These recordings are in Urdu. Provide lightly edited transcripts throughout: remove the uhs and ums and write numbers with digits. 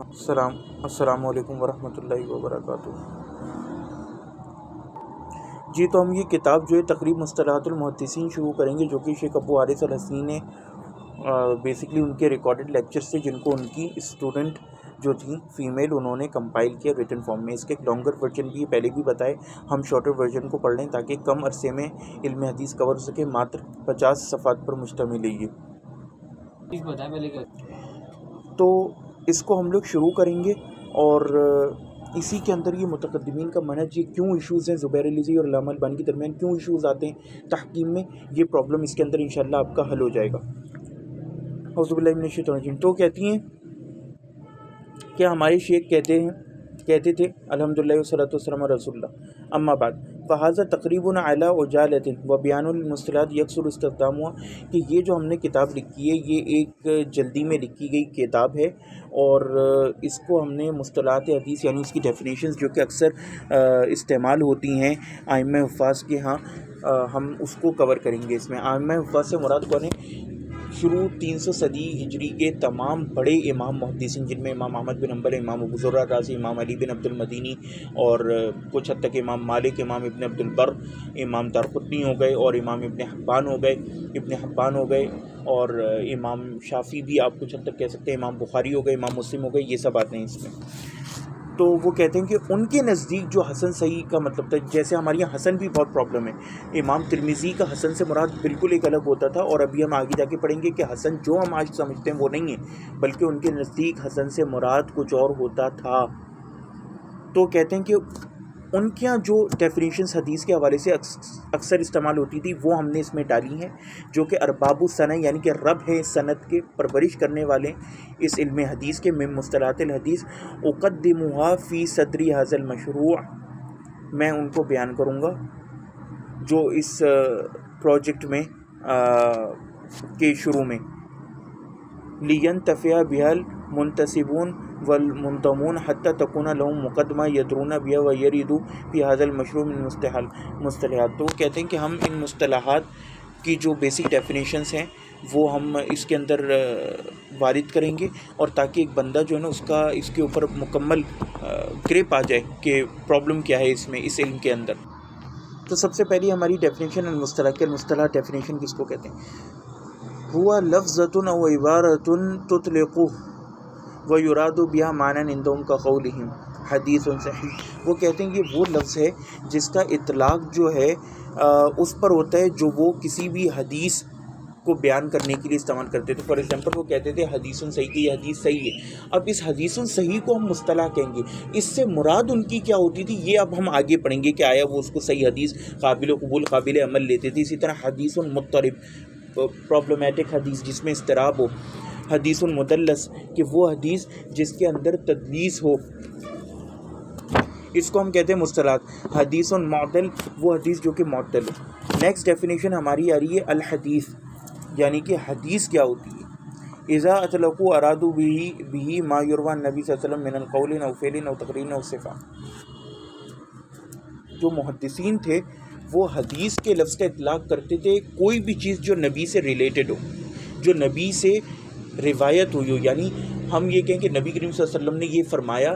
السلام علیکم ورحمۃ اللہ وبرکاتہ۔ جی تو ہم یہ کتاب جو ہے تقریب مصطلحات المحدثین شروع کریں گے، جو کہ شیخ ابو حارث الحسنی نے بیسکلی ان کے ریکارڈڈ لیکچرز تھے جن کو ان کی اسٹوڈنٹ جو تھیں فیمیل، انہوں نے کمپائل کیا ریٹن فارم میں۔ اس کے ایک لانگر ورژن بھی پہلے بھی بتائے، ہم شارٹر ورژن کو پڑھ لیں تاکہ کم عرصے میں علم حدیث کور ہو سکے۔ ماتر 50 صفحات پر مشتمل ہے یہ۔ تو اس کو ہم لوگ شروع کریں گے، اور اسی کے اندر یہ متقدمین کا منہج، یہ کیوں ایشوز ہیں زبیر علیزی اور علامہ البانی کے درمیان، کیوں ایشوز آتے ہیں تحکیم میں، یہ پرابلم اس کے اندر انشاءاللہ آپ کا حل ہو جائے گا۔ اعوذ باللہ من الشیطان الرجیم۔ تو کہتی ہیں کہ ہمارے شیخ کہتے تھے الحمدللہ والصلاۃ والسلام علی رسول اللہ، اما بعد فہذا تقریب علی عجالۃ و بیان المصطلحات یکثر استخدامها، کہ یہ جو ہم نے کتاب لکھی ہے یہ ایک جلدی میں لکھی گئی کتاب ہے، اور اس کو ہم نے مصطلحات حدیث یعنی اس کی ڈیفینیشنز جو کہ اکثر استعمال ہوتی ہیں ائمہ حفاظ کے ہاں، ہم اس کو کور کریں گے اس میں۔ ائمہ حفاظ سے مراد کون ہے؟ شروع 300 صدی ہجری کے تمام بڑے امام محدثین، جن میں امام احمد بن حنبل، امام ابو زرع رازی، امام علی بن عبد المدینی، اور کچھ حد تک امام مالک، امام ابن عبد البر، امام دارقطنی ہو گئے، اور امام ابن حبان ہو گئے، اور امام شافعی بھی آپ کچھ حد تک کہہ سکتے ہیں، امام بخاری ہو گئے، امام مسلم ہو گئے، یہ سب آتے ہیں اس میں۔ تو وہ کہتے ہیں کہ ان کے نزدیک جو حسن صحیح کا مطلب تھا، جیسے ہمارے یہاں حسن بھی بہت پرابلم ہے، امام ترمذی کا حسن سے مراد بالکل ایک الگ ہوتا تھا، اور ابھی ہم آگے جا کے پڑھیں گے کہ حسن جو ہم آج سمجھتے ہیں وہ نہیں ہے، بلکہ ان کے نزدیک حسن سے مراد کچھ اور ہوتا تھا۔ تو کہتے ہیں کہ ان کے یہاں جو ڈیفینیشنز حدیث کے حوالے سے اکثر استعمال ہوتی تھی وہ ہم نے اس میں ڈالی ہیں، جو کہ ارباب السنہ یعنی کہ رب ہیں سند کے، پرورش کرنے والے اس علم حدیث کے، من مصطلحات الحدیث اقدمها فی صدری ھذا المشروع، میں ان کو بیان کروں گا جو اس پروجیکٹ میں کے شروع میں، لینتفع بها المنتسبون والمنتمون حتی تکون لهم مقدمہ یدرون بها ویردوا فی ھذا المشروع من مصطلحات۔ تو وہ کہتے ہیں کہ ہم ان مصطلحات کی جو بیسک ڈیفینیشنز ہیں وہ ہم اس کے اندر وارد کریں گے، اور تاکہ ایک بندہ جو ہے نا اس کے اوپر مکمل گریپ آ جائے کہ پرابلم کیا ہے اس میں، اس علم کے اندر۔ تو سب سے پہلی ہماری ڈیفینیشن المصطلح کے، المصطلح ڈیفینیشن کس کو کہتے ہیں؟ ہوا لفظۃ او عبارۃ تطلق ویراد بها معنی عندهم كقولهم حدیث صحیح۔ وہ کہتے ہیں کہ وہ لفظ ہے جس کا اطلاق جو ہے اس پر ہوتا ہے جو وہ کسی بھی حدیث کو بیان کرنے کے لیے استعمال کرتے تھے۔ فار ایگزامپل وہ کہتے تھے حدیث صحیح، کہ یہ حدیث صحیح ہے۔ اب اس حدیث صحیح کو ہم مصطلح کہیں گے، اس سے مراد ان کی کیا ہوتی تھی یہ اب ہم آگے پڑھیں گے کہ آیا وہ اس کو صحیح حدیث قابل قبول قابل عمل لیتے تھے۔ اسی طرح حدیث مضطرب، پرابلمیٹک حدیث جس میں اضطراب ہو، حدیث مدلس، کہ وہ حدیث جس کے اندر تدلیس ہو، اس کو ہم کہتے ہیں مصطلحات۔ حدیث معدل، وہ حدیث جو کہ معدل ہو۔ نیکسٹ ڈیفینیشن ہماری آ رہی ہے الحدیث، یعنی کہ حدیث کیا ہوتی ہے؟ اذا اطلقوا ارادوا به ما يروى عن النبي صلی اللہ علیہ وسلم من القول او فعل او تقریر او صفہ۔ جو محدثین تھے وہ حدیث کے لفظ کا اطلاق کرتے تھے کوئی بھی چیز جو نبی سے ریلیٹڈ ہو، جو نبی سے روایت ہوئی ہو، یعنی ہم یہ کہیں کہ نبی کریم صلی اللہ علیہ وسلم نے یہ فرمایا،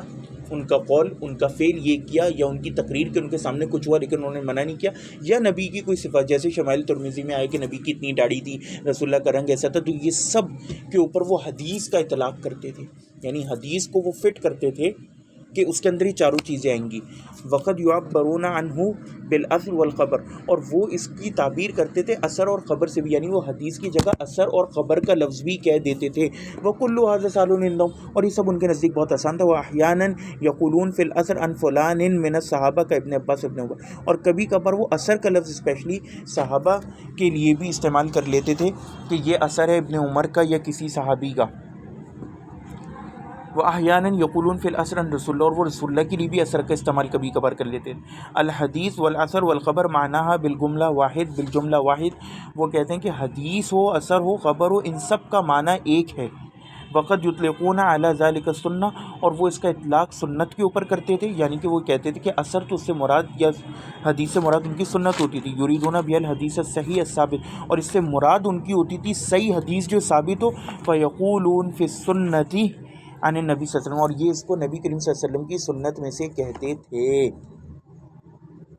ان کا قول، ان کا فعل یہ کیا، یا ان کی تقریر کے ان کے سامنے کچھ ہوا لیکن انہوں نے منع نہیں کیا، یا نبی کی کوئی صفات، جیسے شمائل ترمذی میں آئے کہ نبی کی اتنی داڑھی تھی، رسول اللہ کا رنگ ایسا تھا، تو یہ سب کے اوپر وہ حدیث کا اطلاق کرتے تھے، یعنی حدیث کو وہ فٹ کرتے تھے کہ اس کے اندر ہی چاروں چیزیں آئیں گی۔ وقد یعبرون عنہ بالاثر والخبر، اور وہ اس کی تعبیر کرتے تھے اثر اور خبر سے بھی، یعنی وہ حدیث کی جگہ اثر اور خبر کا لفظ بھی کہہ دیتے تھے۔ وکل ھذا سہل عندهم، اور یہ سب ان کے نزدیک بہت آسان تھا۔ واحیانا یقولون فی الاثر عن فلان من الصحابہ کا ابن عباس ابن عمر، اور کبھی کبھار وہ اثر کا لفظ اسپیشلی صحابہ کے لیے بھی استعمال کر لیتے تھے کہ یہ اثر ہے ابن عمر کا یا کسی صحابی کا۔ وَأَحْيَانًا يَقُولُونَ فِي الْأَثْرِ عَنْ رسول اللہ، اور وہ رسول اللہ کے لیے بھی اثر کا استعمال کبھی کبھار کر لیتے ہیں۔ الحدیث والاثر والخبر معناها بالجملہ واحد، بالجملہ واحد، وہ کہتے ہیں کہ حدیث ہو، اثر ہو، خبر ہو، ان سب کا معنی ایک ہے۔ وقد یطلقون علی ذلک السنہ، اور وہ اس کا اطلاق سنت کے اوپر کرتے تھے، یعنی کہ وہ کہتے تھے کہ اثر تو اس سے مراد یا حدیث سے مراد ان کی سنت ہوتی تھی۔ یریدون بها الحدیث الصحیح الثابت، اور اس سے مراد ان کی ہوتی تھی صحیح حدیث جو ثابت ہو۔ فیقولون فی السنۃ عن نبی صلی اللہ علیہ وسلم، اور یہ اس کو نبی کریم صلی اللہ علیہ وسلم کی سنت میں سے کہتے تھے.